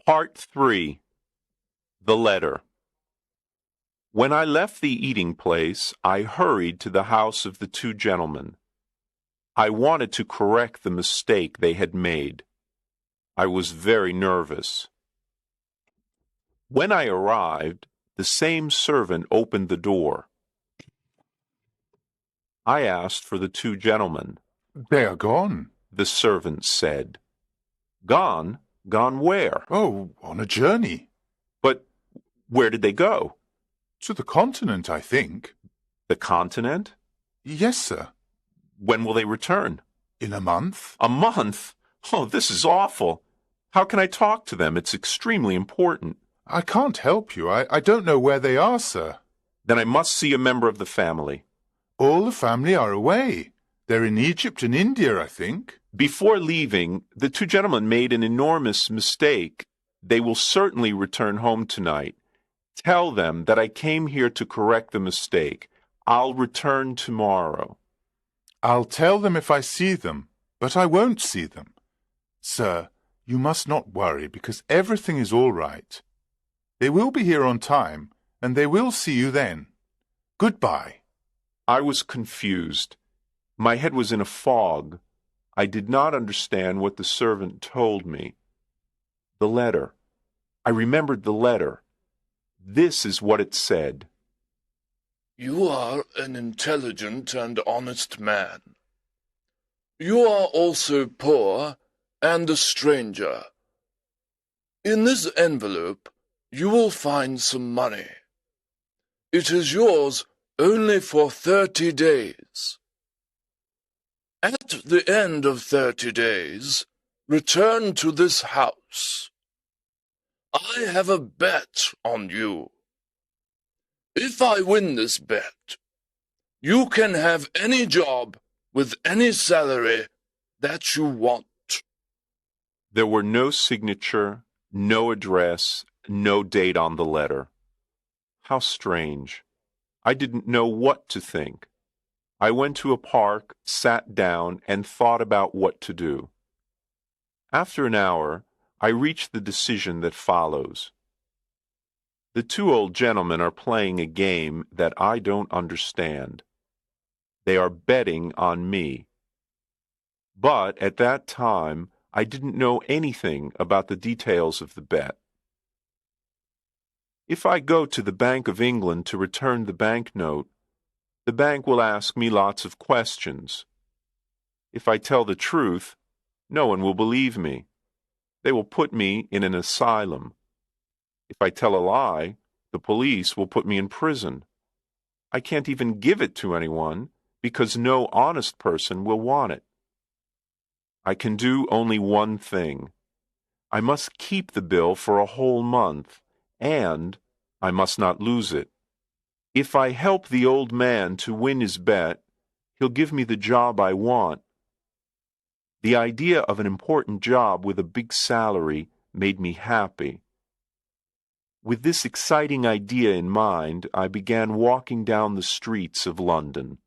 Part 3. The Letter. When I left the eating place, I hurried to the house of the two gentlemen. I wanted to correct the mistake they had made. I was very nervous. When I arrived, the same servant opened the door. I asked for the two gentlemen. "They are gone." The servant said. Gone? Gone where? "Oh, on a journey." But where did they go? "To the continent, I think." The continent? "Yes, sir." When will they return? "In a month." A month? Oh, this is awful. How can I talk to them? It's extremely important. "I can't help you. I don't know where they are, sir." Then I must see a member of the family. "All the family are away. They're in Egypt and India, I think." Before leaving, the two gentlemen made an enormous mistake. They will certainly return home tonight. Tell them that I came here to correct the mistake. I'll return tomorrow. "I'll tell them if I see them, but I won't see them. Sir, you must not worry, because everything is all right. They will be here on time, and they will see you then. Goodbye." I was confused. My head was in a fog. I did not understand what the servant told me. The letter. I remembered the letter. This is what it said. You are an intelligent and honest man. You are also poor and a stranger. In this envelope you will find some money. It is yours only for 30 days. At the end of 30 days, return to this house. I have a bet on you. If I win this bet, you can have any job with any salary that you want. There were no signature, no address, no date on the letter. How strange. I didn't know what to think. I went to a park, sat down, and thought about what to do. After an hour, I reached the decision that follows. The two old gentlemen are playing a game that I don't understand. They are betting on me. But at that time, I didn't know anything about the details of the bet. If I go to the Bank of England to return the banknote, the bank will ask me lots of questions. If I tell the truth, no one will believe me. They will put me in an asylum. If I tell a lie, the police will put me in prison. I can't even give it to anyone because no honest person will want it. I can do only one thing. I must keep the bill for a whole month, and I must not lose it. If I help the old man to win his bet, he'll give me the job I want. The idea of an important job with a big salary made me happy. With this exciting idea in mind, I began walking down the streets of London.